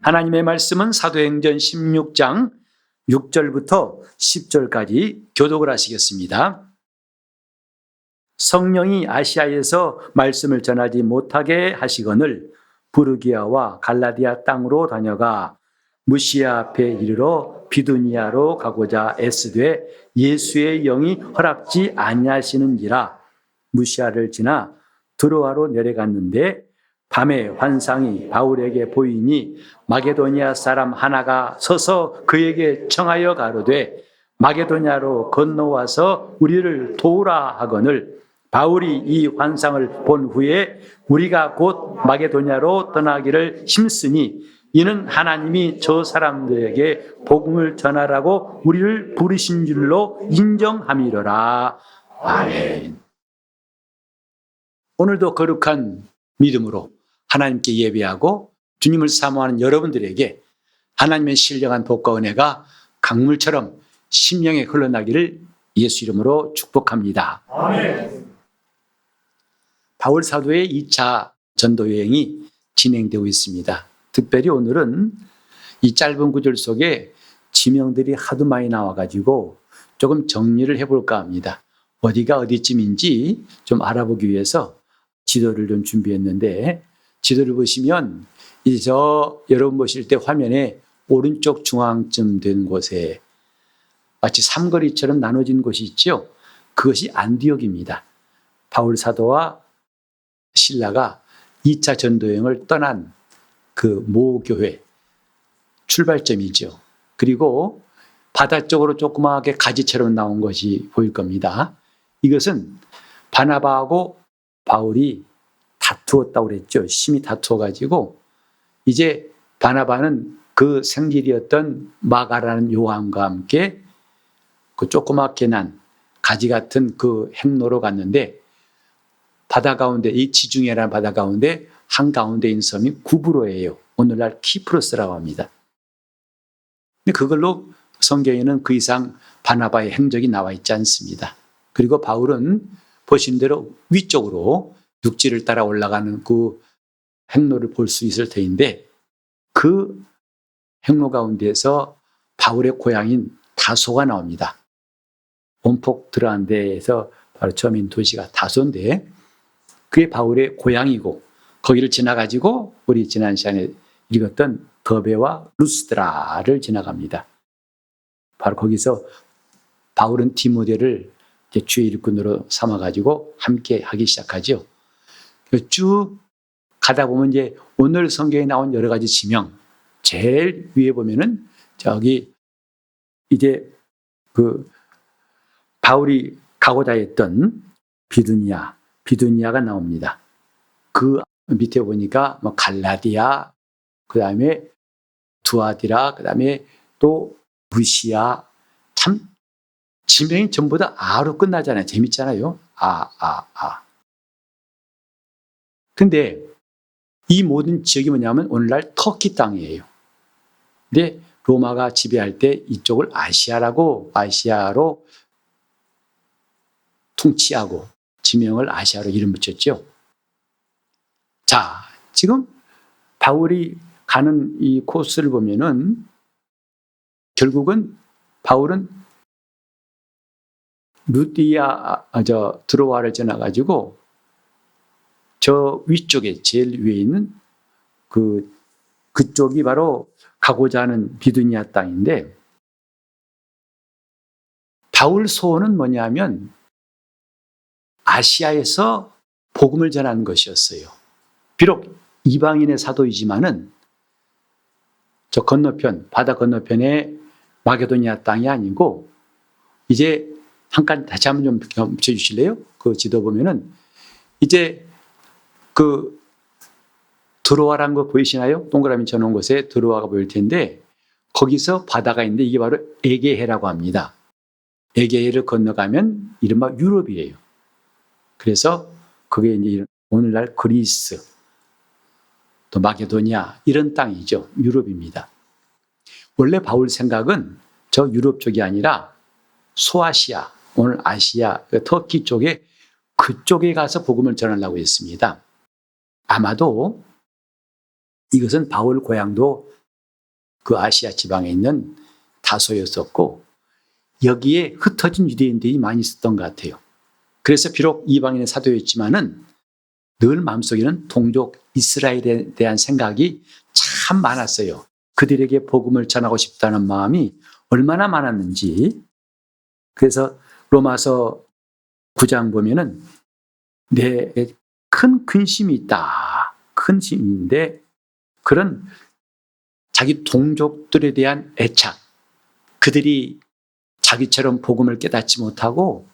하나님의 말씀은 사도행전 16장 6절부터 10절까지 교독을 하시겠습니다. 성령이 아시아에서 말씀을 전하지 못하게 하시거늘 부르기아와 갈라디아 땅으로 다녀가 무시아 앞에 이르러 비두니아로 가고자 애쓰되 예수의 영이 허락지 아니하시는지라. 무시아를 지나 드로아로 내려갔는데 밤에 환상이 바울에게 보이니 마게도니아 사람 하나가 서서 그에게 청하여 가로되 마게도냐로 건너와서 우리를 도우라 하거늘 바울이 이 환상을 본 후에 우리가 곧 마게도냐로 떠나기를 힘쓰니 이는 하나님이 저 사람들에게 복음을 전하라고 우리를 부르신 줄로 인정함이로라. 아멘. 오늘도 거룩한 믿음으로 하나님께 예배하고 주님을 사모하는 여러분들에게 하나님의 신령한 복과 은혜가 강물처럼 심령에 흘러나기를 예수 이름으로 축복합니다. 아멘. 바울 사도의 2차 전도 여행이 진행되고 있습니다. 특별히 오늘은 이 짧은 구절 속에 지명들이 하도 많이 나와가지고 조금 정리를 해볼까 합니다. 어디가 어디쯤인지 좀 알아보기 위해서 지도를 좀 준비했는데, 지도를 보시면 이제 여러분 보실 때 화면에 오른쪽 중앙쯤 된 곳에 마치 삼거리처럼 나눠진 곳이 있죠. 그것이 안디옥입니다. 바울 사도와 실라가 2차 전도여행을 떠난 그 모교회 출발점이죠. 그리고 바다 쪽으로 조그맣게 가지처럼 나온 것이 보일 겁니다. 이것은 바나바하고 바울이 다투었다고 그랬죠. 심히 다투어가지고 이제 바나바는 그 생질이었던 마가라는 요한과 함께 그 조그맣게 난 가지 같은 그 행로로 갔는데, 바다 가운데, 이 지중해라는 바다 가운데 한가운데인 섬이 구브로예요. 오늘날 키프로스라고 합니다. 근데 그걸로 성경에는 그 이상 바나바의 행적이 나와 있지 않습니다. 그리고 바울은 보신 대로 위쪽으로 육지를 따라 올라가는 그 행로를 볼 수 있을 터인데, 그 행로 가운데에서 바울의 고향인 다소가 나옵니다. 온폭 들어간 데에서 바로 처음인 도시가 다소인데, 그게 바울의 고향이고, 거기를 지나가지고 우리 지난 시간에 읽었던 더베와 루스드라를 지나갑니다. 바로 거기서 바울은 디모데를 주의 일꾼으로 삼아가지고 함께 하기 시작하죠. 쭉 가다 보면 이제 오늘 성경에 나온 여러 가지 지명, 제일 위에 보면은 저기 이제 그 바울이 가고자 했던 비두니아가 나옵니다. 그 밑에 보니까 뭐 갈라디아, 그 다음에 두아디라, 그 다음에 또 무시아, 참 지명이 전부 다 아로 끝나잖아요. 재밌잖아요. 근데 이 모든 지역이 뭐냐면 오늘날 터키 땅이에요. 근데 로마가 지배할 때 이쪽을 아시아로 통치하고 지명을 아시아로 이름 붙였죠. 자, 지금 바울이 가는 이 코스를 보면은 결국은 바울은 드로아를 지나가지고 저 위쪽에 제일 위에 있는 그쪽이 바로 가고자 하는 비두니아 땅인데, 바울 소원은 뭐냐면 아시아에서 복음을 전하는 것이었어요. 비록 이방인의 사도이지만은 저 건너편, 바다 건너편에 마게도니아 땅이 아니고, 이제 한 칸 다시 한번 좀 붙여주실래요? 그 지도 보면은 이제 그 드로아라는 거 보이시나요? 동그라미 쳐놓은 곳에 드로아가 보일 텐데, 거기서 바다가 있는데 이게 바로 에게해라고 합니다. 에게해를 건너가면 이른바 유럽이에요. 그래서 그게 이제 오늘날 그리스, 또 마게도니아 이런 땅이죠. 유럽입니다. 원래 바울 생각은 저 유럽 쪽이 아니라 소아시아, 오늘 아시아, 터키 쪽에 그쪽에 가서 복음을 전하려고 했습니다. 아마도 이것은 바울 고향도 그 아시아 지방에 있는 다소였었고 여기에 흩어진 유대인들이 많이 있었던 것 같아요. 그래서 비록 이방인의 사도였지만은 늘 마음속에는 동족 이스라엘에 대한 생각이 참 많았어요. 그들에게 복음을 전하고 싶다는 마음이 얼마나 많았는지. 그래서 로마서 9장 보면은 내 큰 근심이 있다. 큰 짐인데 그런 자기 동족들에 대한 애착, 그들이 자기처럼 복음을 깨닫지 못하고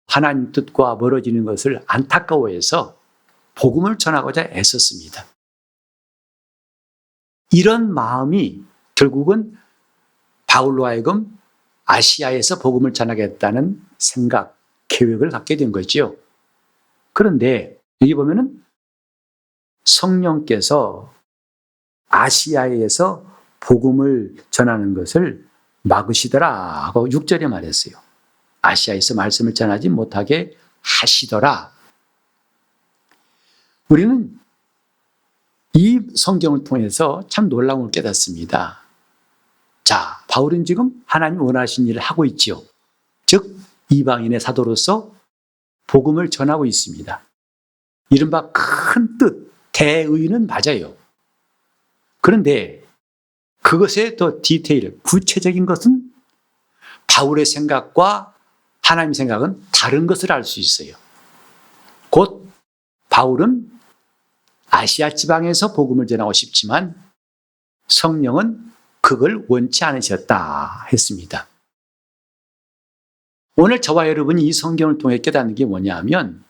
하나님 뜻과 멀어지는 것을 안타까워해서 복음을 전하고자 애썼습니다. 이런 마음이 결국은 바울로 하여금 아시아에서 복음을 전하겠다는 생각, 계획을 갖게 된 거죠. 그런데 여기 보면은 성령께서 아시아에서 복음을 전하는 것을 막으시더라 하고 6절에 말했어요. 아시아에서 말씀을 전하지 못하게 하시더라. 우리는 이 성경을 통해서 참 놀라운 걸 깨닫습니다. 자, 바울은 지금 하나님 원하신 일을 하고 있지요. 즉 이방인의 사도로서 복음을 전하고 있습니다. 이른바 큰 뜻, 대의는 맞아요. 그런데 그것의 더 디테일, 구체적인 것은 바울의 생각과 하나님의 생각은 다른 것을 알 수 있어요. 곧 바울은 아시아 지방에서 복음을 전하고 싶지만 성령은 그걸 원치 않으셨다 했습니다. 오늘 저와 여러분이 이 성경을 통해 깨닫는 게 뭐냐면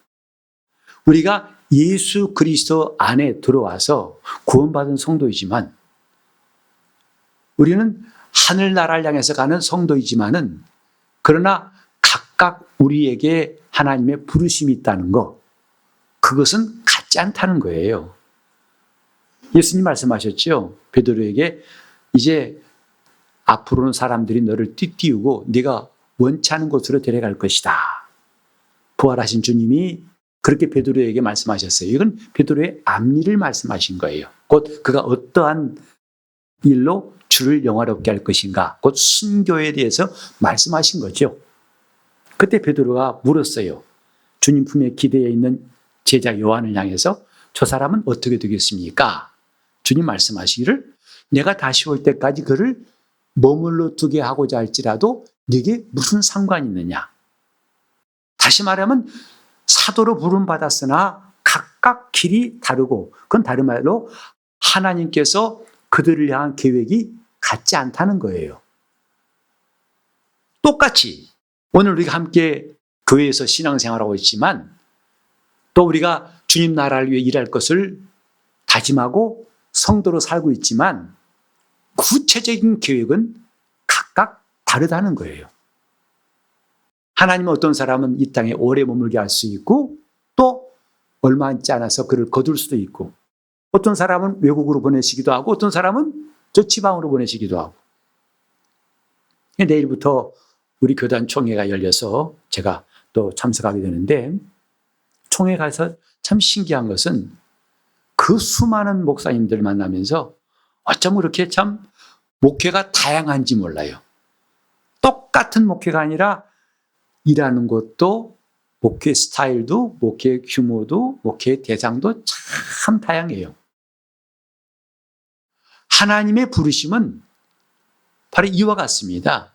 우리가 예수 그리스도 안에 들어와서 구원받은 성도이지만 우리는 하늘나라를 향해서 가는 성도이지만은 그러나 각각 우리에게 하나님의 부르심이 있다는 거, 그것은 같지 않다는 거예요. 예수님 말씀하셨죠. 베드로에게 이제 앞으로는 사람들이 너를 띠띠우고 네가 원치 않은 곳으로 데려갈 것이다. 부활하신 주님이 그렇게 베드로에게 말씀하셨어요. 이건 베드로의 앞일을 말씀하신 거예요. 곧 그가 어떠한 일로 주를 영화롭게 할 것인가, 곧 순교에 대해서 말씀하신 거죠. 그때 베드로가 물었어요. 주님 품에 기대어 있는 제자 요한을 향해서 저 사람은 어떻게 되겠습니까? 주님 말씀하시기를 내가 다시 올 때까지 그를 머물러 두게 하고자 할지라도 네게 무슨 상관이 있느냐? 다시 말하면 사도로 부름받았으나 각각 길이 다르고 그건 다른 말로 하나님께서 그들을 향한 계획이 같지 않다는 거예요. 똑같이 오늘 우리가 함께 교회에서 신앙생활하고 있지만 또 우리가 주님 나라를 위해 일할 것을 다짐하고 성도로 살고 있지만 구체적인 계획은 각각 다르다는 거예요. 하나님은 어떤 사람은 이 땅에 오래 머물게 할 수 있고 또 얼마 있지 않아서 그를 거둘 수도 있고 어떤 사람은 외국으로 보내시기도 하고 어떤 사람은 저 지방으로 보내시기도 하고. 내일부터 우리 교단 총회가 열려서 제가 또 참석하게 되는데 총회 가서 참 신기한 것은 그 수많은 목사님들 만나면서 어쩜 그렇게 참 목회가 다양한지 몰라요. 똑같은 목회가 아니라 일하는 것도 목회 스타일도 목회 규모도 목회 대상도 참 다양해요. 하나님의 부르심은 바로 이와 같습니다.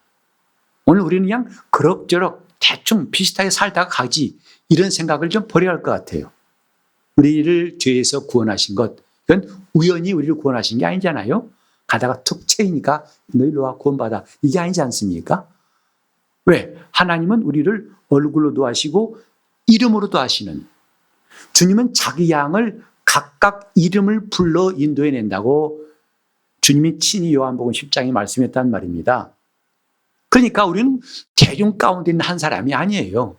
오늘 우리는 그냥 그럭저럭 대충 비슷하게 살다가 가지 이런 생각을 좀 버려야 할 것 같아요. 우리를 죄에서 구원하신 것, 이건 우연히 우리를 구원하신 게 아니잖아요. 가다가 툭 채이니까 너 일로 와 구원받아. 이게 아니지 않습니까? 왜? 하나님은 우리를 얼굴로도 하시고 이름으로도 하시는, 주님은 자기 양을 각각 이름을 불러 인도해낸다고 주님이 친히 요한복음 10장에 말씀했단 말입니다. 그러니까 우리는 대중 가운데 있는 한 사람이 아니에요.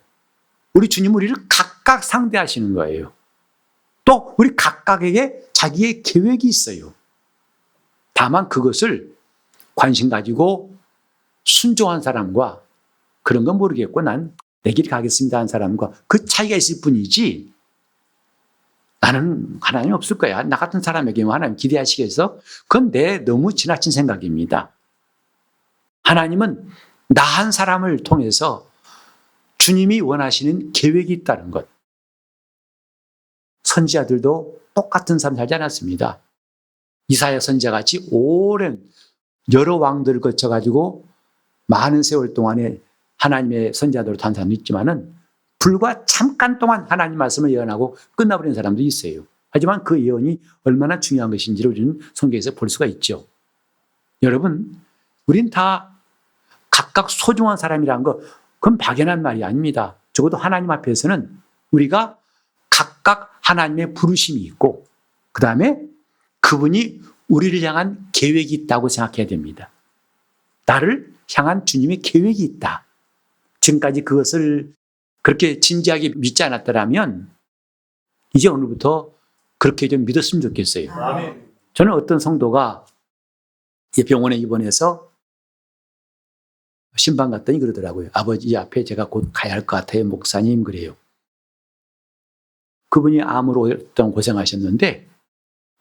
우리 주님은 우리를 각각 상대하시는 거예요. 또 우리 각각에게 자기의 계획이 있어요. 다만 그것을 관심 가지고 순종한 사람과 그런 건 모르겠고 난 내 길 가겠습니다 한 사람과 그 차이가 있을 뿐이지 나는 하나님 없을 거야. 나 같은 사람에게 하나님 기대하시겠어? 그건 내 너무 지나친 생각입니다. 하나님은 나 한 사람을 통해서 주님이 원하시는 계획이 있다는 것. 선지자들도 똑같은 삶 살지 않았습니다. 이사야 선지자같이 오랜 여러 왕들을 거쳐가지고 많은 세월 동안에 하나님의 선지자들로 탄 사람도 있지만은 불과 잠깐 동안 하나님 말씀을 예언하고 끝나버리는 사람도 있어요. 하지만 그 예언이 얼마나 중요한 것인지를 우리는 성경에서 볼 수가 있죠. 여러분, 우린 다 각각 소중한 사람이라는 거, 그건 막연한 말이 아닙니다. 적어도 하나님 앞에서는 우리가 각각 하나님의 부르심이 있고, 그 다음에 그분이 우리를 향한 계획이 있다고 생각해야 됩니다. 나를 향한 주님의 계획이 있다. 지금까지 그것을 그렇게 진지하게 믿지 않았더라면 이제 오늘부터 그렇게 좀 믿었으면 좋겠어요. 아멘. 저는 어떤 성도가 병원에 입원해서 신방 갔더니 그러더라고요. 아버지 앞에 제가 곧 가야 할 것 같아요. 목사님 그래요. 그분이 암으로 오랫동안 고생하셨는데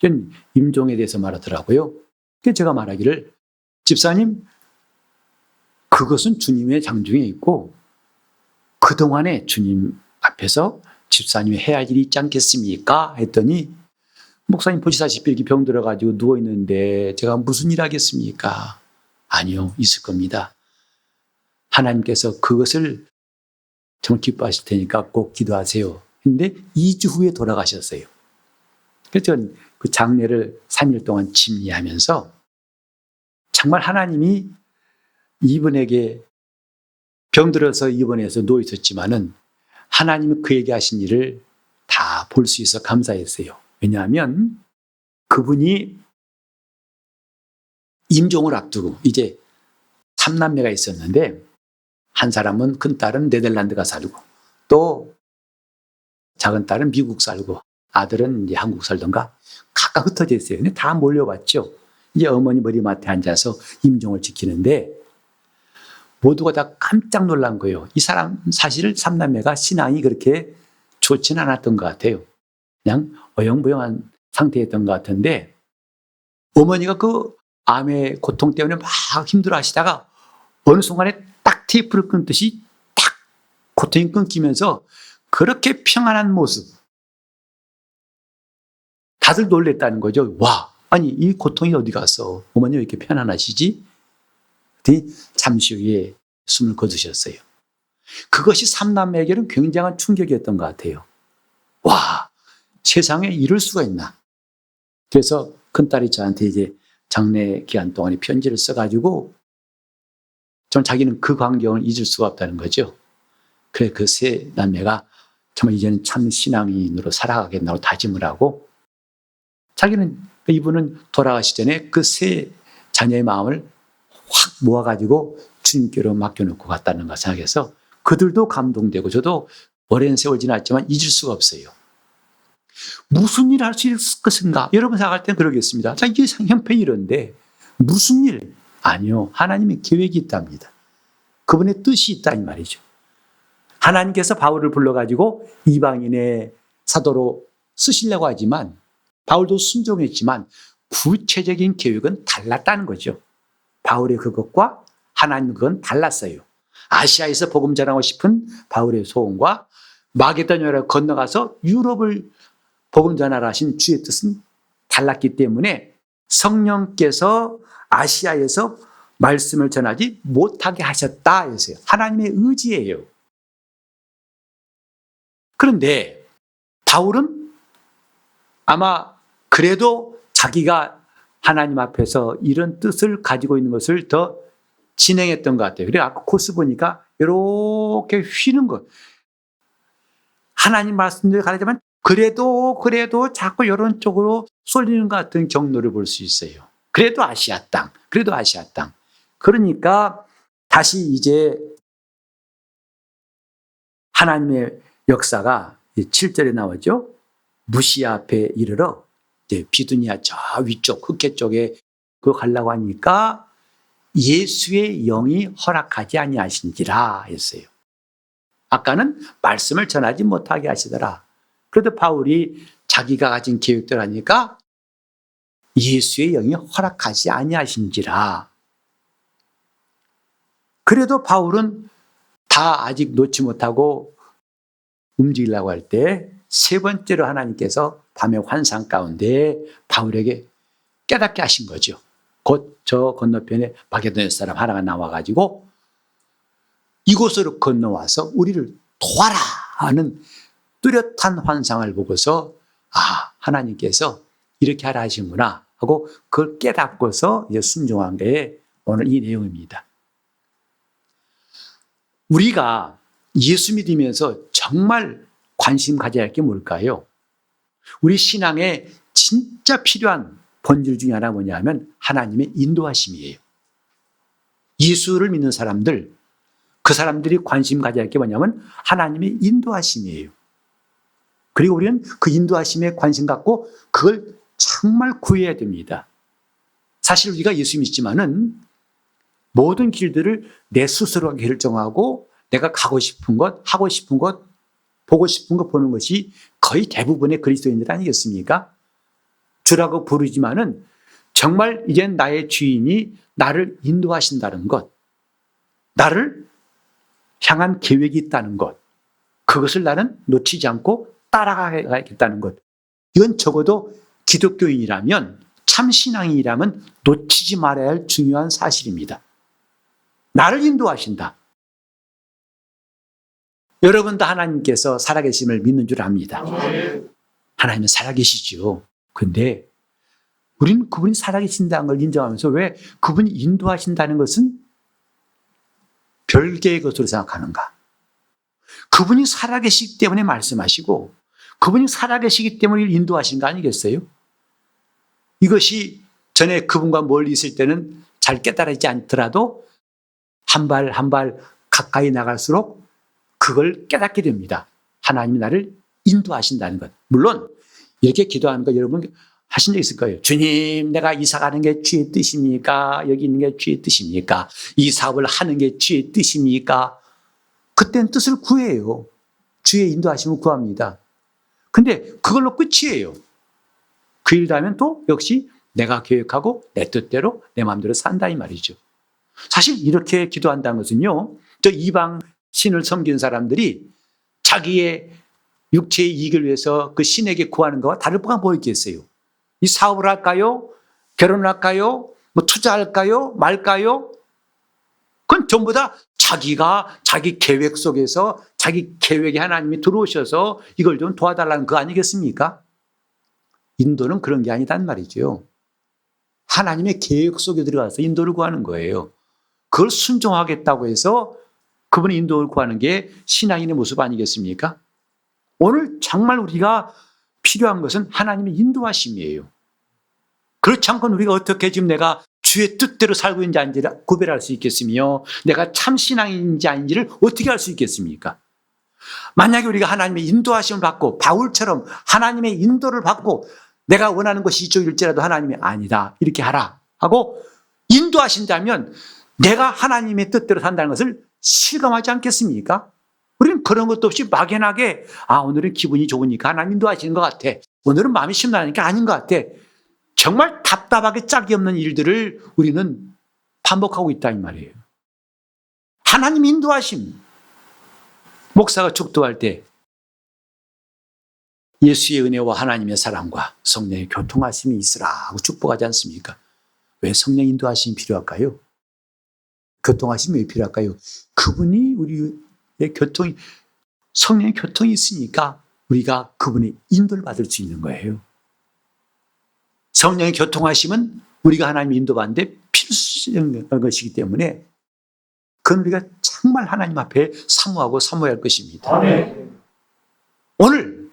전 임종에 대해서 말하더라고요. 그래서 제가 말하기를 집사님 그것은 주님의 장중에 있고 그동안에 주님 앞에서 집사님이 해야 할 일이 있지 않겠습니까? 했더니 목사님 보시다시피 이렇게 병 들어가지고 누워있는데 제가 무슨 일 하겠습니까? 아니요, 있을 겁니다. 하나님께서 그것을 정말 기뻐하실 테니까 꼭 기도하세요. 근데 2주 후에 돌아가셨어요. 그래서 저는 그 장례를 3일 동안 침례하면서 정말 하나님이 이분에게 병들어서 입원해서 누워 있었지만은 하나님은 그에게 하신 일을 다 볼 수 있어 감사했어요. 왜냐하면 그분이 임종을 앞두고 이제 3남매가 있었는데 한 사람은 큰 딸은 네덜란드가 살고 또 작은 딸은 미국 살고 아들은 이제 한국 살던가 각각 흩어져 있어요. 근데 다 몰려왔죠. 이제 어머니 머리맡에 앉아서 임종을 지키는데 모두가 다 깜짝 놀란 거예요. 이 사람 사실 3남매가 신앙이 그렇게 좋지는 않았던 것 같아요. 그냥 어영부영한 상태였던 것 같은데 어머니가 그 암의 고통 때문에 막 힘들어 하시다가 어느 순간에 딱 테이프를 끊듯이 딱 고통이 끊기면서 그렇게 평안한 모습. 다들 놀랬다는 거죠. 와, 아니 이 고통이 어디 갔어? 어머니 왜 이렇게 편안하시지? 잠시 후에 숨을 거두셨어요. 그것이 3남매에게는 굉장한 충격이었던 것 같아요. 와, 세상에 이럴 수가 있나? 그래서 큰딸이 저한테 이제 장례 기간 동안에 편지를 써가지고 전 자기는 그 광경을 잊을 수가 없다는 거죠. 그래 그 세 남매가 정말 이제는 참 신앙인으로 살아가겠다고 다짐을 하고 자기는 이분은 돌아가시기 전에 그 세 자녀의 마음을 확 모아가지고 주님께로 맡겨놓고 갔다는 걸 생각해서 그들도 감동되고 저도 오랜 세월 지났지만 잊을 수가 없어요. 무슨 일 할 수 있을 것인가? 여러분 생각할 때는 그러겠습니다. 자, 이게 형편이 이런데 무슨 일? 아니요. 하나님의 계획이 있답니다. 그분의 뜻이 있다 이 말이죠. 하나님께서 바울을 불러가지고 이방인의 사도로 쓰시려고 하지만 바울도 순종했지만 구체적인 계획은 달랐다는 거죠. 바울의 그것과 하나님 그건 달랐어요. 아시아에서 복음 전하고 싶은 바울의 소원과 마게도냐를 건너가서 유럽을 복음 전하라 하신 주의 뜻은 달랐기 때문에 성령께서 아시아에서 말씀을 전하지 못하게 하셨다 했어요. 하나님의 의지예요. 그런데 바울은 아마 그래도 자기가 하나님 앞에서 이런 뜻을 가지고 있는 것을 더 진행했던 것 같아요. 그래 아까 코스 보니까 이렇게 휘는 것. 하나님 말씀대로 가려면 그래도 자꾸 이런 쪽으로 쏠리는 것 같은 경로를 볼 수 있어요. 그래도 아시아 땅. 그러니까 다시 이제 하나님의 역사가 7절에 나오죠. 무시아 앞에 이르러 이제 비두니아 저 위쪽 흑해 쪽에 그거 가려고 하니까 예수의 영이 허락하지 아니하신지라 했어요. 아까는 말씀을 전하지 못하게 하시더라. 그래도 바울이 자기가 가진 계획대로 하니까 예수의 영이 허락하지 아니하신지라. 그래도 바울은 다 아직 놓지 못하고 움직이려고 할 때 세 번째로 하나님께서 밤의 환상 가운데 바울에게 깨닫게 하신 거죠. 곧 저 건너편에 마게도냐 사람 하나가 나와가지고 이곳으로 건너와서 우리를 도와라 하는 뚜렷한 환상을 보고서 하나님께서 이렇게 하라 하시는구나 하고 그걸 깨닫고서 이제 순종한 게 오늘 이 내용입니다. 우리가 예수 믿으면서 정말 관심 가져야 할 게 뭘까요? 우리 신앙에 진짜 필요한 본질 중에 하나가 뭐냐면 하나님의 인도하심이에요. 예수를 믿는 사람들, 그 사람들이 관심 가져야 할 게 뭐냐면 하나님의 인도하심이에요. 그리고 우리는 그 인도하심에 관심 갖고 그걸 정말 구해야 됩니다. 사실 우리가 예수 믿지만은 모든 길들을 내 스스로가 결정하고 내가 가고 싶은 것, 하고 싶은 것, 보고 싶은 것 보는 것이 거의 대부분의 그리스도인들 아니겠습니까? 주라고 부르지만은 정말 이젠 나의 주인이 나를 인도하신다는 것, 나를 향한 계획이 있다는 것, 그것을 나는 놓치지 않고 따라가야겠다는 것. 이건 적어도 기독교인이라면, 참 신앙인이라면 놓치지 말아야 할 중요한 사실입니다. 나를 인도하신다. 여러분도 하나님께서 살아계심을 믿는 줄 압니다. 하나님은 살아계시죠. 근데 우리는 그분이 살아계신다는 걸 인정하면서 왜 그분이 인도하신다는 것은 별개의 것으로 생각하는가? 그분이 살아계시기 때문에 말씀하시고 그분이 살아계시기 때문에 인도하신 거 아니겠어요? 이것이 전에 그분과 멀리 있을 때는 잘 깨달아지지 않더라도 한 발 한 발 가까이 나갈수록 그걸 깨닫게 됩니다. 하나님이 나를 인도하신다는 것. 물론 이렇게 기도하는 거 여러분 하신 적 있을 거예요. 주님, 내가 이사 가는 게 주의 뜻입니까? 여기 있는 게 주의 뜻입니까? 이 사업을 하는 게 주의 뜻입니까? 그때는 뜻을 구해요. 주의 인도하심을 구합니다. 근데 그걸로 끝이에요. 그 일 하면 또 역시 내가 계획하고 내 뜻대로 내 마음대로 산다 이 말이죠. 사실 이렇게 기도한다는 것은요, 저 이방 신을 섬기는 사람들이 자기의 육체의 이익을 위해서 그 신에게 구하는 것과 다를 바가 뭐 있겠어요? 이 사업을 할까요? 결혼을 할까요? 뭐 투자할까요? 말까요? 그건 전부 다 자기가 자기 계획 속에서 자기 계획에 하나님이 들어오셔서 이걸 좀 도와달라는 거 아니겠습니까? 인도는 그런 게 아니단 말이죠. 하나님의 계획 속에 들어가서 인도를 구하는 거예요. 그걸 순종하겠다고 해서 그분의 인도를 구하는 게 신앙인의 모습 아니겠습니까? 오늘 정말 우리가 필요한 것은 하나님의 인도하심이에요. 그렇지 않고는 우리가 어떻게 지금 내가 주의 뜻대로 살고 있는지 아닌지를 구별할 수 있겠으며 내가 참 신앙인지 아닌지를 어떻게 알 수 있겠습니까? 만약에 우리가 하나님의 인도하심을 받고 바울처럼 하나님의 인도를 받고 내가 원하는 것이 이쪽일지라도 하나님이 아니다 이렇게 하라 하고 인도하신다면 내가 하나님의 뜻대로 산다는 것을 실감하지 않겠습니까? 우리는 그런 것도 없이 막연하게 오늘은 기분이 좋으니까 하나님 인도하시는 것 같아. 오늘은 마음이 심란하니까 아닌 것 같아. 정말 답답하게 짝이 없는 일들을 우리는 반복하고 있다 이 말이에요. 하나님 인도하심. 목사가 축도할 때 예수의 은혜와 하나님의 사랑과 성령의 교통하심이 있으라 하고 축복하지 않습니까? 왜 성령 인도하심이 필요할까요? 교통하심이 왜 필요할까요? 그분이 우리의 성령의 교통이 있으니까 우리가 그분의 인도를 받을 수 있는 거예요. 성령의 교통하심은 우리가 하나님 인도받는데 필수적인 것이기 때문에 그건 우리가 정말 하나님 앞에 사모하고 사모해야 할 것입니다. 오늘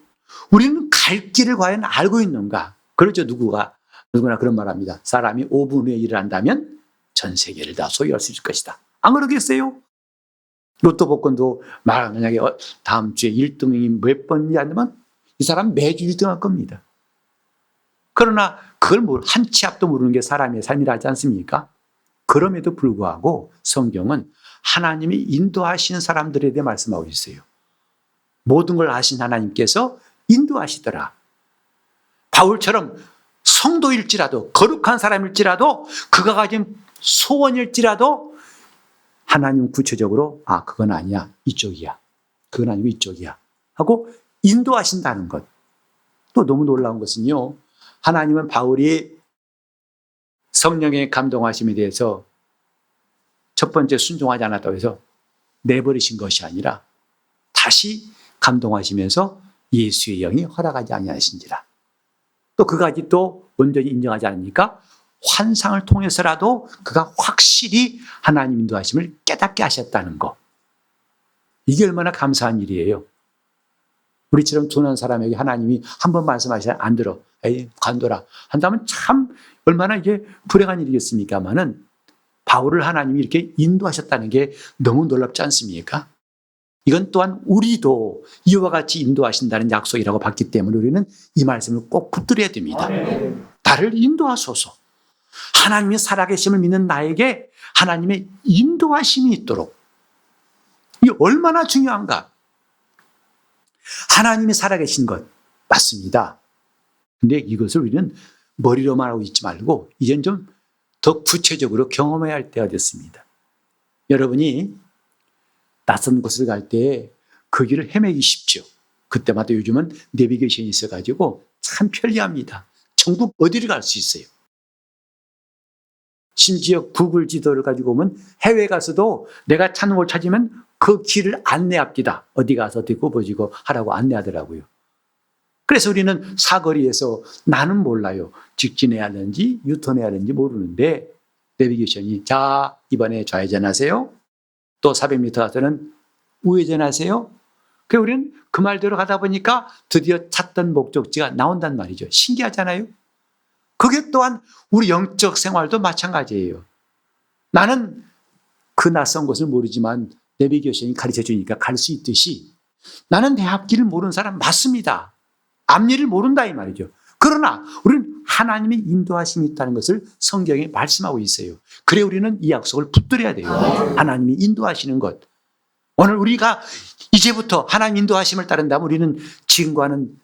우리는 갈 길을 과연 알고 있는가? 그렇죠. 누구나 그런 말합니다. 사람이 5분 후에 일을 한다면 전 세계를 다 소유할 수 있을 것이다. 안 그러겠어요? 로또 복권도 만약에 다음 주에 1등이 몇 번이 안 되면 이 사람 매주 1등 할 겁니다. 그러나 그걸 한 치 앞도 모르는 게 사람의 삶이라 하지 않습니까? 그럼에도 불구하고 성경은 하나님이 인도하시는 사람들에 대해 말씀하고 있어요. 모든 걸 아신 하나님께서 인도하시더라. 바울처럼 성도일지라도, 거룩한 사람일지라도, 그가 가진 소원일지라도 하나님은 구체적으로 그건 아니야, 이쪽이야, 그건 아니고 이쪽이야 하고 인도하신다는 것. 또 너무 놀라운 것은요, 하나님은 바울이 성령의 감동하심에 대해서 첫 번째 순종하지 않았다고 해서 내버리신 것이 아니라 다시 감동하시면서 예수의 영이 허락하지 아니하신지라. 또 그까지 또 온전히 인정하지 않으니까 환상을 통해서라도 그가 확실히 하나님 인도하심을 깨닫게 하셨다는 거. 이게 얼마나 감사한 일이에요. 우리처럼 둔한 사람에게 하나님이 한 번 말씀하시면 안 들어, 에이 관둬라 한다면 참 얼마나 이게 불행한 일이겠습니까마는, 바울을 하나님이 이렇게 인도하셨다는 게 너무 놀랍지 않습니까? 이건 또한 우리도 이와 같이 인도하신다는 약속이라고 봤기 때문에 우리는 이 말씀을 꼭 붙들어야 됩니다. 나를 인도하소서. 하나님의 살아계심을 믿는 나에게 하나님의 인도하심이 있도록. 이게 얼마나 중요한가. 하나님이 살아계신 것 맞습니다. 근데 이것을 우리는 머리로만 하고 있지 말고 이젠 좀 더 구체적으로 경험해야 할 때가 됐습니다. 여러분이 낯선 곳을 갈 때 그 길을 헤매기 쉽죠. 그때마다 요즘은 내비게이션이 있어가지고 참 편리합니다. 전국 어디를 갈 수 있어요. 심지어 구글 지도를 가지고 오면 해외 가서도 내가 찾는 걸 찾으면 그 길을 안내합니다. 어디 가서 어디 굽어지고 하라고 안내하더라고요. 그래서 우리는 사거리에서 나는 몰라요. 직진해야 하는지 유턴해야 하는지 모르는데 내비게이션이 자 이번에 좌회전하세요. 또 400m 가서는 우회전하세요. 그래서 우리는 그 말대로 가다 보니까 드디어 찾던 목적지가 나온단 말이죠. 신기하잖아요. 그게 또한 우리 영적 생활도 마찬가지예요. 나는 그 낯선 곳을 모르지만 내비게이션이 가르쳐 주니까 갈 수 있듯이 나는 내 앞길을 모르는 사람 맞습니다. 앞일을 모른다 이 말이죠. 그러나 우리는 하나님의 인도하심이 있다는 것을 성경에 말씀하고 있어요. 그래 우리는 이 약속을 붙들어야 돼요. 하나님이 인도하시는 것. 오늘 우리가 이제부터 하나님 인도하심을 따른다면 우리는 지금과는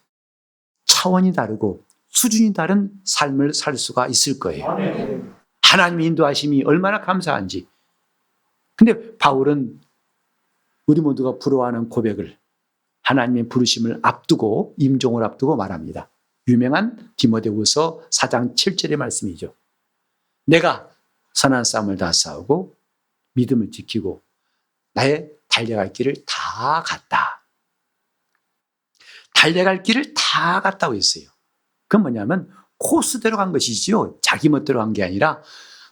차원이 다르고 수준이 다른 삶을 살 수가 있을 거예요. 하나님의 인도하심이 얼마나 감사한지. 근데 바울은 우리 모두가 부러워하는 고백을, 하나님의 부르심을 앞두고, 임종을 앞두고 말합니다. 유명한 디모데후서 4장 7절의 말씀이죠. 내가 선한 싸움을 다 싸우고 믿음을 지키고 나의 달려갈 길을 다 갔다. 달려갈 길을 다 갔다고 했어요. 그건 뭐냐면 코스대로 간 것이지요. 자기 멋대로 간 게 아니라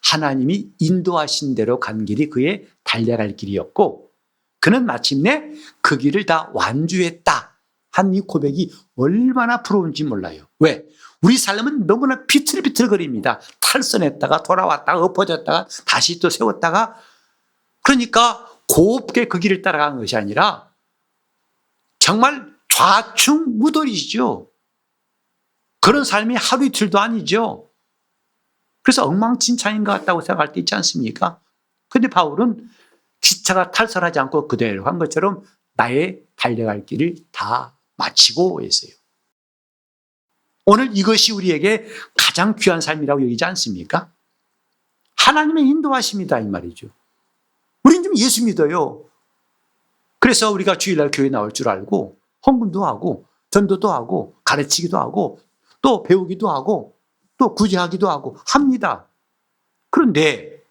하나님이 인도하신 대로 간 길이 그의 달려갈 길이었고, 그는 마침내 그 길을 다 완주했다 한 이 고백이 얼마나 부러운지 몰라요. 왜? 우리 삶은 너무나 비틀비틀거립니다. 탈선했다가 돌아왔다가 엎어졌다가 다시 또 세웠다가, 그러니까 곱게 그 길을 따라간 것이 아니라 정말 좌충우돌이죠. 그런 삶이 하루 이틀도 아니죠. 그래서 엉망진창인 것 같다고 생각할 때 있지 않습니까? 그런데 바울은 기차가 탈선하지 않고 그대로 간 것처럼 나의 달려갈 길을 다 마치고 했어요. 오늘 이것이 우리에게 가장 귀한 삶이라고 여기지 않습니까? 하나님의 인도하심이다 이 말이죠. 우리는 좀 예수 믿어요. 그래서 우리가 주일날 교회 나올 줄 알고 헌금도 하고 전도도 하고 가르치기도 하고 또 배우기도 하고 또 구제하기도 하고 합니다. 그런데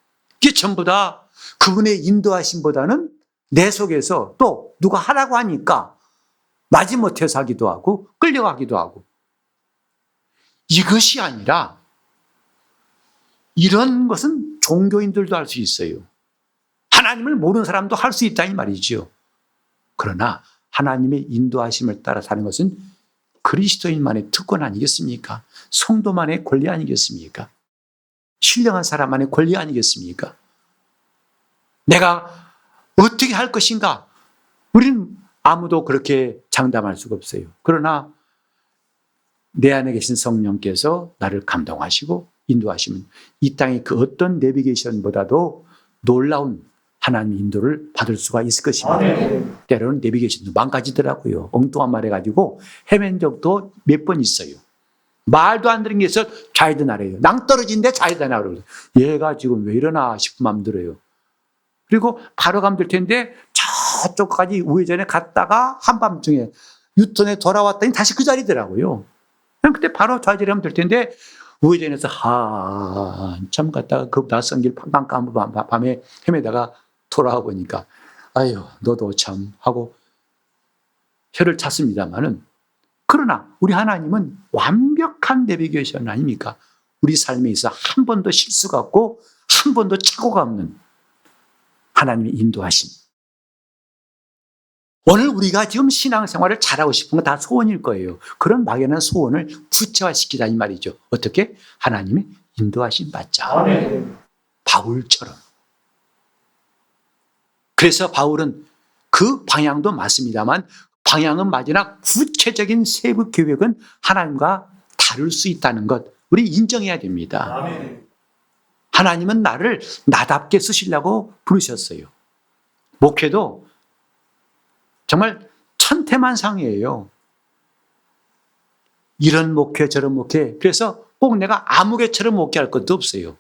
이게 전부 다 그분의 인도하심보다는 내 속에서 또 누가 하라고 하니까 마지못해서 하기도 하고 끌려가기도 하고, 이것이 아니라 이런 것은 종교인들도 할 수 있어요. 하나님을 모르는 사람도 할 수 있다 이 말이죠. 그러나 하나님의 인도하심을 따라 사는 것은 그리스도인만의 특권 아니겠습니까? 성도만의 권리 아니겠습니까? 신령한 사람만의 권리 아니겠습니까? 내가 어떻게 할 것인가? 우리는 아무도 그렇게 장담할 수가 없어요. 그러나 내 안에 계신 성령께서 나를 감동하시고 인도하시면 이 땅의 그 어떤 내비게이션보다도 놀라운 하나님 인도를 받을 수가 있을 것입니다. 때로는 내비게이션도 망가지더라고요. 엉뚱한 말 해가지고 헤맨 적도 몇 번 있어요. 말도 안 되는 게 있어 좌회전하래요. 낭떠러지인데 좌회전하라고. 얘가 지금 왜 이러나 싶은 마음 들어요. 그리고 바로 가면 될 텐데 저쪽까지 우회전에 갔다가 한밤중에 유턴에 돌아왔더니 다시 그 자리더라고요. 그때 바로 좌회전하면 될 텐데 우회전에서 한참 갔다가 그 낯선 길 깜깜 밤에 헤매다가 돌아와 보니까 아유 너도 참 하고 혀를 찼습니다마는, 그러나 우리 하나님은 완벽한 내비게이션 아닙니까? 우리 삶에 있어 한 번도 실수가 없고 한 번도 착오가 없는 하나님의 인도하심. 오늘 우리가 지금 신앙생활을 잘하고 싶은 건 다 소원일 거예요. 그런 막연한 소원을 구체화시키자 이 말이죠. 어떻게? 하나님의 인도하심 받자. 아멘. 바울처럼. 그래서 바울은 그 방향도 맞습니다만 방향은 맞으나 구체적인 세부 계획은 하나님과 다를 수 있다는 것 우리 인정해야 됩니다. 아멘. 하나님은 나를 나답게 쓰시려고 부르셨어요. 목회도 정말 천태만상이에요. 이런 목회 저런 목회. 그래서 꼭 내가 아무개처럼 목회할 것도 없어요.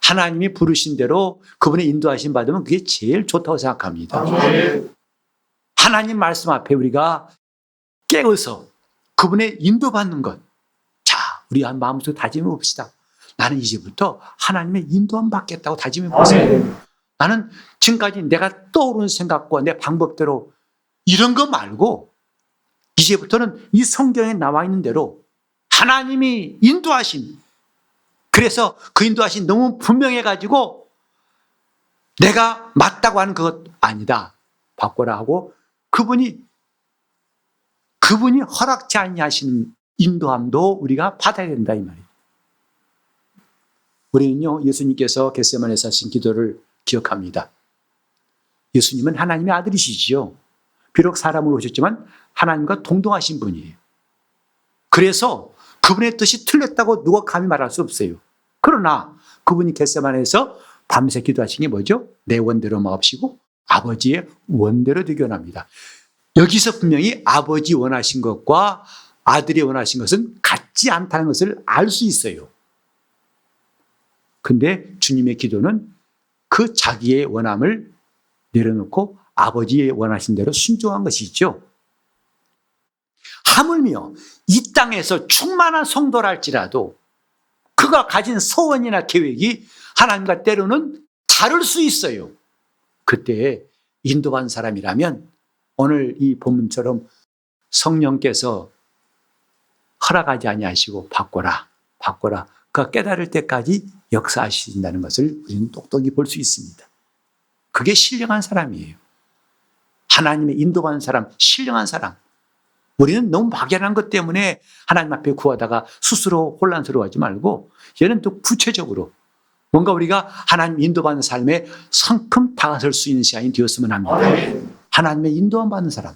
하나님이 부르신 대로 그분의 인도하심 받으면 그게 제일 좋다고 생각합니다. 아멘. 하나님 말씀 앞에 우리가 깨어서 그분의 인도받는 것. 자, 우리 한 마음속에 다짐해 봅시다. 나는 이제부터 하나님의 인도함 받겠다고 다짐해 보세요. 아멘. 나는 지금까지 내가 떠오르는 생각과 내 방법대로 이런 거 말고 이제부터는 이 성경에 나와 있는 대로 하나님이 인도하신, 그래서 그 인도하신 너무 분명해가지고 내가 맞다고 하는 그것 아니다. 바꿔라 하고 그분이 허락지 아니하시는 인도함도 우리가 받아야 된다 이 말이에요. 우리는요 예수님께서 겟세마네에서 하신 기도를 기억합니다. 예수님은 하나님의 아들이시지요. 비록 사람으로 오셨지만 하나님과 동등하신 분이에요. 그래서 그분의 뜻이 틀렸다고 누가 감히 말할 수 없어요. 그러나 그분이 겟세마네에서 밤새 기도하신 게 뭐죠? 내 원대로 마옵시고 아버지의 원대로 되게 원합니다. 여기서 분명히 아버지 원하신 것과 아들이 원하신 것은 같지 않다는 것을 알 수 있어요. 근데 주님의 기도는 그 자기의 원함을 내려놓고 아버지의 원하신 대로 순종한 것이죠. 하물며 이 땅에서 충만한 성도랄지라도 그가 가진 소원이나 계획이 하나님과 때로는 다를 수 있어요. 그때 인도한 사람이라면 오늘 이 본문처럼 성령께서 허락하지 아니하시고 바꿔라. 그가 깨달을 때까지 역사하신다는 것을 우리는 똑똑히 볼 수 있습니다. 그게 신령한 사람이에요. 하나님의 인도받는 사람, 신령한 사람. 우리는 너무 막연한 것 때문에 하나님 앞에 구하다가 스스로 혼란스러워하지 말고 얘는 또 구체적으로 뭔가 우리가 하나님 인도받는 삶에 성큼 다가설 수 있는 시간이 되었으면 합니다. 하나님의 인도함 받는 사람.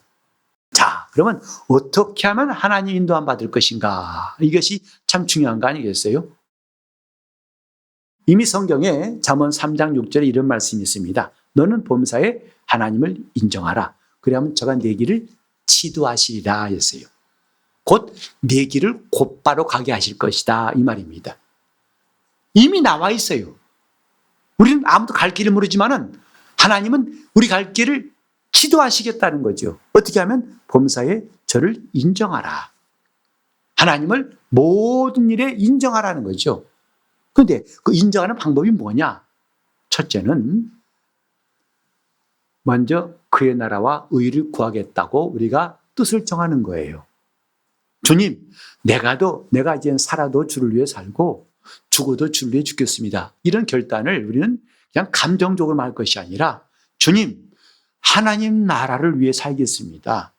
자, 그러면 어떻게 하면 하나님 인도함 받을 것인가? 이것이 참 중요한 거 아니겠어요? 이미 성경에 잠언 3장 6절에 이런 말씀이 있습니다. 너는 범사에 하나님을 인정하라. 그러면 저가 내 길을 치도하시리라 했어요. 곧 내 길을 곧바로 가게 하실 것이다 이 말입니다. 이미 나와 있어요. 우리는 아무도 갈 길을 모르지만은 하나님은 우리 갈 길을 지도하시겠다는 거죠. 어떻게 하면 범사에 저를 인정하라. 하나님을 모든 일에 인정하라는 거죠. 그런데 그 인정하는 방법이 뭐냐? 첫째는 먼저 그의 나라와 의를 구하겠다고 우리가 뜻을 정하는 거예요. 주님, 내가 이제 살아도 주를 위해 살고 죽어도 주를 위해 죽겠습니다. 이런 결단을 우리는 그냥 감정적으로 말 것이 아니라 주님, 하나님 나라를 위해 살겠습니다.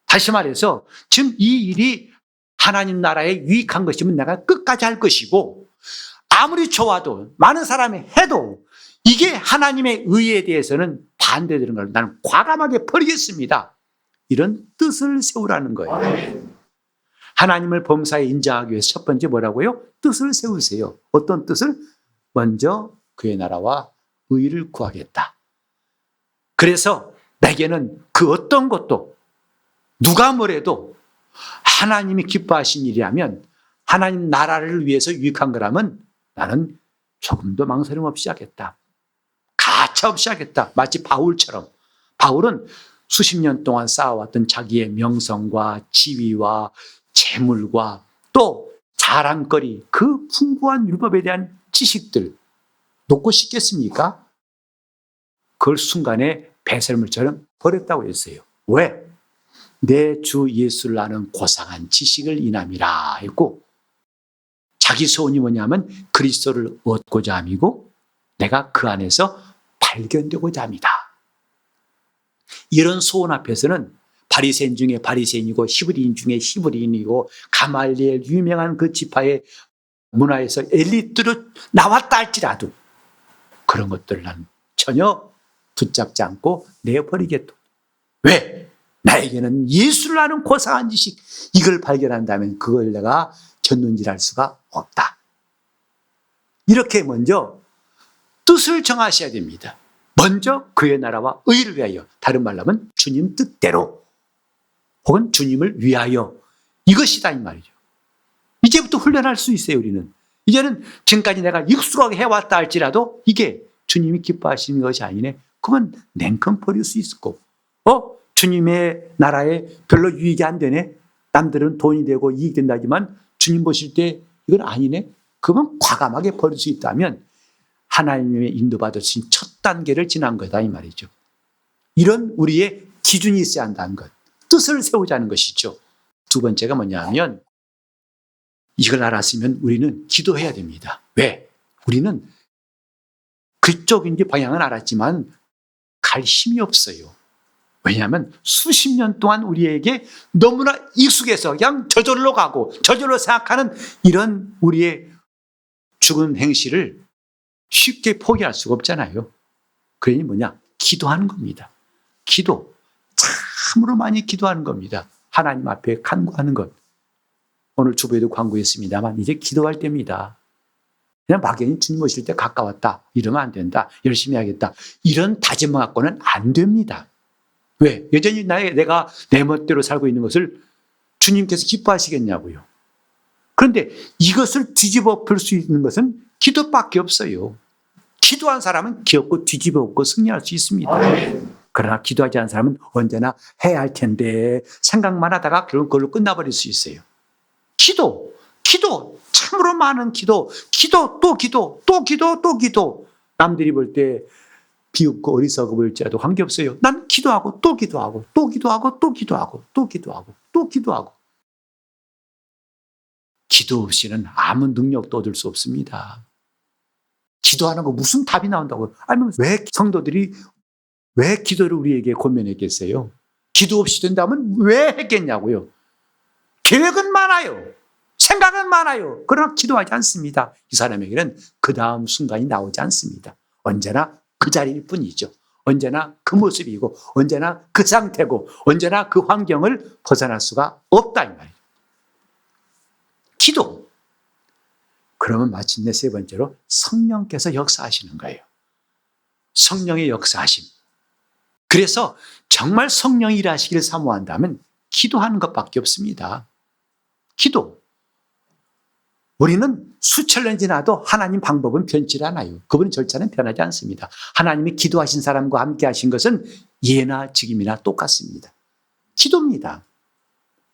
다시 말해서 지금 이 일이 하나님 나라에 유익한 것이면 내가 끝까지 할 것이고 아무리 좋아도 많은 사람이 해도 이게 하나님의 의에 대해서는 반대되는 걸 나는 과감하게 버리겠습니다. 이런 뜻을 세우라는 거예요. 하나님을 범사에 인정하기 위해서 첫 번째 뭐라고요? 뜻을 세우세요. 어떤 뜻을? 먼저 그의 나라와 의를 구하겠다. 그래서 내게는 그 어떤 것도 누가 뭐래도 하나님이 기뻐하신 일이라면 하나님 나라를 위해서 유익한 거라면 나는 조금도 망설임 없이 하겠다. 가차 없이 하겠다. 마치 바울처럼. 바울은 수십 년 동안 쌓아왔던 자기의 명성과 지위와 재물과 또 자랑거리, 그 풍부한 율법에 대한 지식들 놓고 싶겠습니까? 그걸 순간에 배설물처럼 버렸다고 했어요. 왜? 내 주 예수를 아는 고상한 지식을 인함이라 했고, 자기 소원이 뭐냐면 그리스도를 얻고자 함이고 내가 그 안에서 발견되고자 합니다. 이런 소원 앞에서는 바리새인 중에 바리새인이고 히브리인 중에 히브리인이고 가말리엘 유명한 그 지파의 문화에서 엘리트로 나왔다 할지라도 그런 것들을 난 전혀 붙잡지 않고 내버리겠다. 왜? 나에게는 예수를 아는 고상한 지식, 이걸 발견한다면 그걸 내가 전눈질할 수가 없다. 이렇게 먼저 뜻을 정하셔야 됩니다. 먼저 그의 나라와 의를 위하여, 다른 말로 하면 주님 뜻대로 혹은 주님을 위하여, 이것이다 이 말이죠. 이제부터 훈련할 수 있어요. 우리는 이제는 지금까지 내가 익숙하게 해왔다 할지라도 이게 주님이 기뻐하시는 것이 아니네, 그러면 냉큼 버릴 수 있을 거고, 주님의 나라에 별로 유익이 안 되네, 남들은 돈이 되고 이익 된다지만 주님 보실 때 이건 아니네, 그러면 과감하게 버릴 수 있다면 하나님의 인도받으신 첫 단계를 지난 거다 이 말이죠. 이런 우리의 기준이 있어야 한다는 것, 뜻을 세우자는 것이죠. 두 번째가 뭐냐면 이걸 알았으면 우리는 기도해야 됩니다. 왜? 우리는 그쪽인지 방향은 알았지만 갈 힘이 없어요. 왜냐하면 수십 년 동안 우리에게 너무나 익숙해서 그냥 저절로 가고 저절로 생각하는 이런 우리의 죽은 행실을 쉽게 포기할 수가 없잖아요. 그러니 뭐냐? 기도하는 겁니다. 기도. 참으로 많이 기도하는 겁니다. 하나님 앞에 간구하는 것. 오늘 주부에도 간구했습니다만 이제 기도할 때입니다. 그냥 막연히 주님 오실 때 가까웠다, 이러면 안 된다, 열심히 하겠다, 이런 다짐을 갖고는 안 됩니다. 왜? 여전히 내가 내 멋대로 살고 있는 것을 주님께서 기뻐하시겠냐고요. 그런데 이것을 뒤집어 볼 수 있는 것은 기도밖에 없어요. 기도한 사람은 기업고 뒤집어 엎고 승리할 수 있습니다. 그러나 기도하지 않은 사람은 언제나 해야 할 텐데 생각만 하다가 결국 그걸로 끝나버릴 수 있어요. 기도, 참으로 많은 기도, 또 기도. 남들이 볼 때 비웃고 어리석어 보일지라도 관계없어요. 난 기도하고 또 기도하고 또 기도하고 또 기도하고 또 기도하고 또 기도하고. 기도 없이는 아무 능력도 얻을 수 없습니다. 기도하는 거 무슨 답이 나온다고요? 아니면 왜 성도들이 왜 기도를 우리에게 권면했겠어요? 기도 없이 된다면 왜 했겠냐고요? 계획은 많아요. 생각은 많아요. 그러나 기도하지 않습니다. 이 사람에게는 그 다음 순간이 나오지 않습니다. 언제나 그 자리일 뿐이죠. 언제나 그 모습이고 언제나 그 상태고 언제나 그 환경을 벗어날 수가 없다 이 말이에요. 기도. 그러면 마침내 세 번째로 성령께서 역사하시는 거예요. 성령의 역사하심. 그래서 정말 성령이 일하시기를 사모한다면 기도하는 것밖에 없습니다. 기도. 우리는 수천 년 지나도 하나님 방법은 변치 않아요. 그분의 절차는 변하지 않습니다. 하나님이 기도하신 사람과 함께 하신 것은 예나 지금이나 똑같습니다. 기도입니다.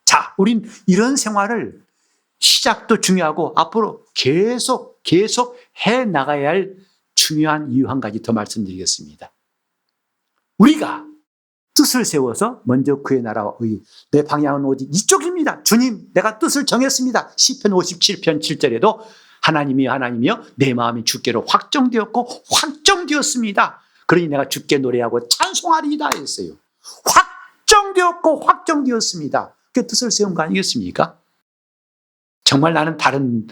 자, 우린 이런 생활을 시작도 중요하고 앞으로 계속 해나가야 할 중요한 이유 한 가지 더 말씀드리겠습니다. 우리가 뜻을 세워서 먼저 그의 나라와 의, 내 방향은 오직 이쪽입니다. 주님, 내가 뜻을 정했습니다. 시편 57편 7절에도 하나님이여 내 마음이 주께로 확정되었습니다. 그러니 내가 주께 노래하고 찬송하리이다 했어요. 확정되었습니다. 그게 뜻을 세운 거 아니겠습니까? 정말 나는 다른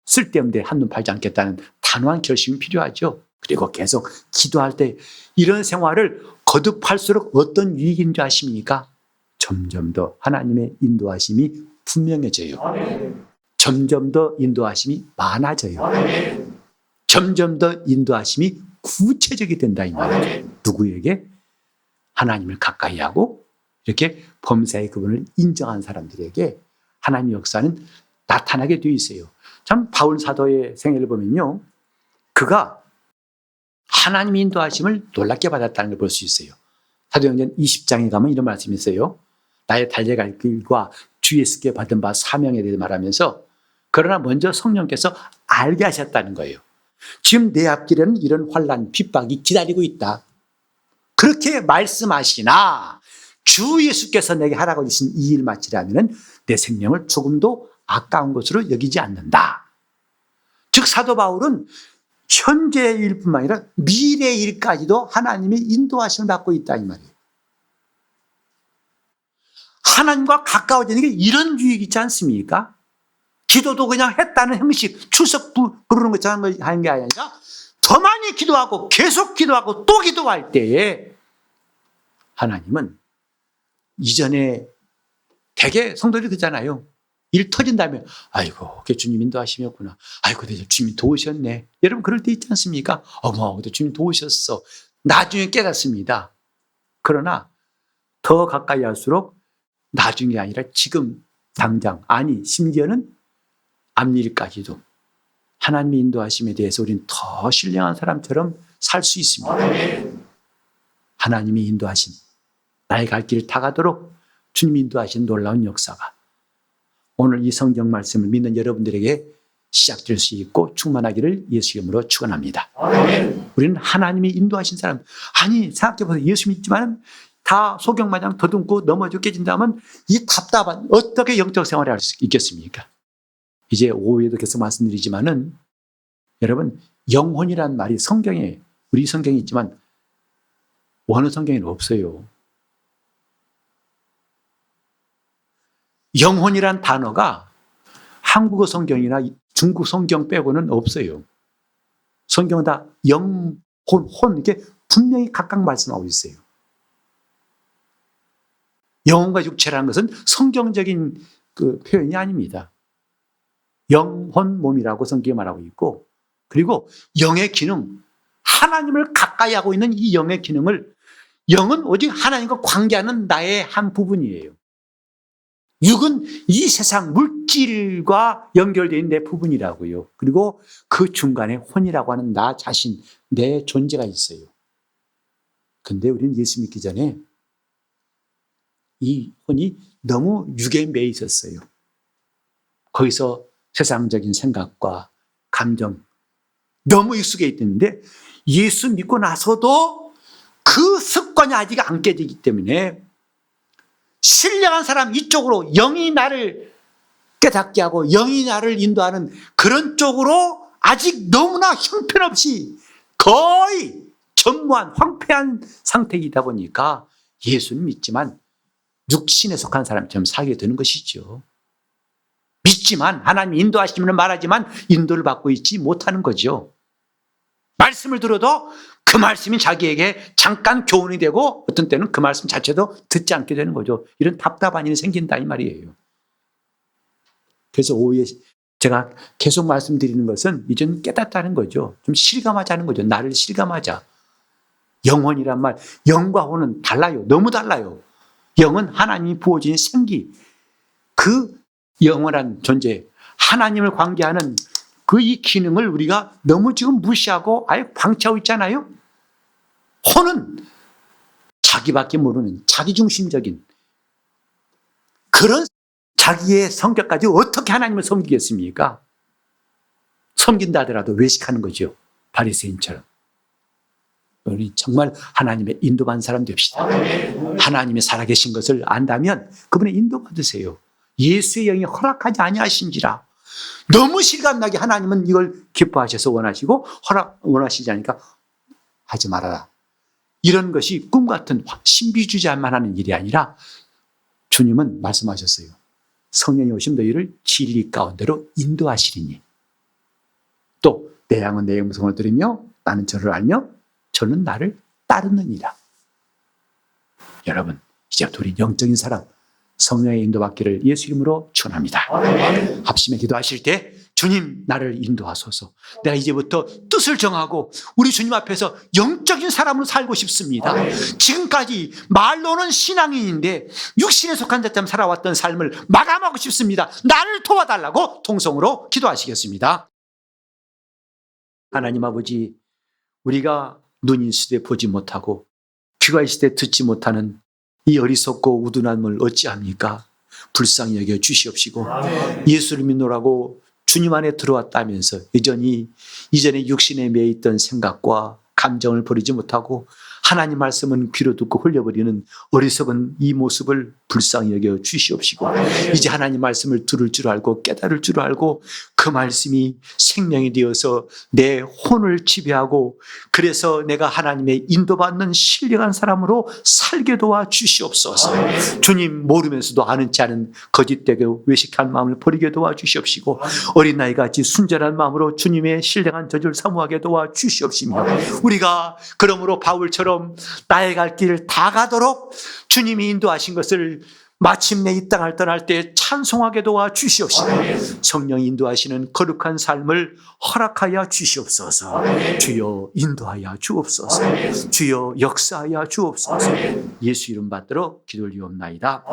쓸데없는데 한눈 팔지 않겠다는 단호한 결심이 필요하죠. 그리고 계속 기도할 때 이런 생활을 거듭할수록 어떤 유익인 줄 아십니까? 점점 더 하나님의 인도하심이 분명해져요. 점점 더 인도하심이 많아져요. 점점 더 인도하심이 구체적이 된다 이 말이에요. 누구에게? 하나님을 가까이 하고 이렇게 범사의 그분을 인정한 사람들에게 하나님의 역사는 나타나게 되어 있어요. 참 바울 사도의 생애를 보면요, 그가 하나님의 인도하심을 놀랍게 받았다는 걸 볼 수 있어요. 사도행전 20장에 가면 이런 말씀이 있어요. 나의 달려갈 길과 주 예수께 받은 바 사명에 대해 말하면서, 그러나 먼저 성령께서 알게 하셨다는 거예요. 지금 내 앞길에는 이런 환난, 핍박이 기다리고 있다. 그렇게 말씀하시나 주 예수께서 내게 하라고 하신 이 일 마치라면 내 생명을 조금도 아까운 것으로 여기지 않는다. 즉 사도 바울은 현재의 일뿐만 아니라 미래의 일까지도 하나님의 인도하심을 받고 있다, 이 말이에요. 하나님과 가까워지는 게 이런 유익이 있지 않습니까? 기도도 그냥 했다는 형식, 출석 부르는 것처럼 하는 게 아니라 더 많이 기도하고 계속 기도하고 또 기도할 때에 하나님은, 이전에 대개 성도들이 그러잖아요. 일 터진 다음에 아이고 그게 주님 인도하심이었구나. 아이고 주님 도우셨네. 여러분 그럴 때 있지 않습니까? 어머 주님 도우셨어. 나중에 깨닫습니다. 그러나 더 가까이 할수록 나중이 아니라 지금 당장, 아니 심지어는 앞일까지도 하나님의 인도하심에 대해서 우리는 더 신령한 사람처럼 살 수 있습니다. 하나님의 인도하심, 나의 갈 길을 다가도록 주님이 인도하신 놀라운 역사가 오늘 이 성경 말씀을 믿는 여러분들에게 시작될 수 있고 충만하기를 예수 이름으로 축원합니다. 우리는 하나님이 인도하신 사람, 아니 생각해보세요. 예수 믿지만 다 소경마냥 더듬고 넘어져 깨진다면 이 답답한, 어떻게 영적 생활을 할 수 있겠습니까? 이제 오후에도 계속 말씀드리지만은 여러분, 영혼이란 말이 성경에, 우리 성경에 있지만 원어 성경에는 없어요. 영혼이란 단어가 한국어 성경이나 중국 성경 빼고는 없어요. 성경은 다 영혼, 혼, 이렇게 분명히 각각 말씀하고 있어요. 영혼과 육체라는 것은 성경적인 그 표현이 아닙니다. 영혼, 몸이라고 성경이 말하고 있고, 그리고 영의 기능, 하나님을 가까이 하고 있는 이 영의 기능을, 영은 오직 하나님과 관계하는 나의 한 부분이에요. 육은 이 세상 물질과 연결되어 있는 내 부분이라고요. 그리고 그 중간에 혼이라고 하는 나 자신, 내 존재가 있어요. 근데 우리는 예수 믿기 전에 이 혼이 너무 육에 매여 있었어요. 거기서 세상적인 생각과 감정, 너무 익숙해 있는데 예수 믿고 나서도 그 습관이 아직 안 깨지기 때문에 신령한 사람 이쪽으로, 영이 나를 깨닫게 하고 영이 나를 인도하는 그런 쪽으로 아직 너무나 형편없이 거의 전무한 황폐한 상태이다 보니까 예수는 믿지만 육신에 속한 사람처럼 살게 되는 것이죠. 믿지만 하나님 인도하시면 말하지만 인도를 받고 있지 못하는 거죠. 말씀을 들어도 그 말씀이 자기에게 잠깐 교훈이 되고 어떤 때는 그 말씀 자체도 듣지 않게 되는 거죠. 이런 답답한 일이 생긴다 이 말이에요. 그래서 오후에 제가 계속 말씀드리는 것은 이제는 깨닫다는 거죠. 좀 실감하자는 거죠. 나를 실감하자. 영혼이란 말, 영과 혼은 달라요. 너무 달라요. 영은 하나님이 부어진 생기, 그 영원한 존재, 하나님을 관계하는 그 이 기능을 우리가 너무 지금 무시하고 아예 방치하고 있잖아요. 혼은 자기밖에 모르는 자기중심적인 그런 자기의 성격까지 어떻게 하나님을 섬기겠습니까? 섬긴다 하더라도 외식하는 거죠. 바리새인처럼. 우리 정말 하나님의 인도받는 사람 됩시다. 하나님의 살아계신 것을 안다면 그분의 인도 받으세요. 예수의 영이 허락하지 아니하신지라. 너무 실감나게 하나님은 이걸 기뻐하셔서 원하시고 원하시지 않으니까 하지 말아라. 이런 것이 꿈 같은 신비주의자만 하는 일이 아니라 주님은 말씀하셨어요. 성령이 오심 너희를 진리 가운데로 인도하시리니. 또 내 양은 내 음성을 들으며 나는 저를 알며 저는 나를 따르느니라. 여러분, 이제부터 우리 영적인 사람 성령의 인도받기를 예수 이름으로 축원합니다. 합심해 기도하실 때 주님 나를 인도하소서. 내가 이제부터 뜻을 정하고 우리 주님 앞에서 영적인 사람으로 살고 싶습니다. 지금까지 말로는 신앙인인데 육신에 속한 자처럼 살아왔던 삶을 마감하고 싶습니다. 나를 도와달라고 통성으로 기도하시겠습니다. 하나님 아버지, 우리가 눈이 있을 때 보지 못하고 귀가 있을 때 듣지 못하는 이 어리석고 우둔함을 어찌합니까? 불쌍히 여겨 주시옵시고 예수를 믿노라고 주님 안에 들어왔다면서 이전에 육신에 매여 있던 생각과 감정을 버리지 못하고 하나님 말씀은 귀로 듣고 흘려버리는 어리석은 이 모습을 불쌍히 여겨 주시옵시고 이제 하나님 말씀을 들을 줄 알고 깨달을 줄 알고 그 말씀이 생명이 되어서 내 혼을 지배하고 그래서 내가 하나님의 인도받는 신령한 사람으로 살게 도와 주시옵소서. 주님 모르면서도 아는 지 않은 거짓되게 외식한 마음을 버리게 도와 주시옵시고 어린 나이같이 순전한 마음으로 주님의 신령한 저주를 사모하게 도와 주시옵시며 우리가 그러므로 바울처럼 나의 갈 길을 다 가도록 주님이 인도하신 것을 마침내 이 땅을 떠날 때 찬송하게 도와 주시옵시고 성령 인도하시는 거룩한 삶을 허락하여 주시옵소서. 주여 인도하여 주옵소서. 주여 역사하여 주옵소서. 예수 이름 받들어 기도를 드리옵나이다.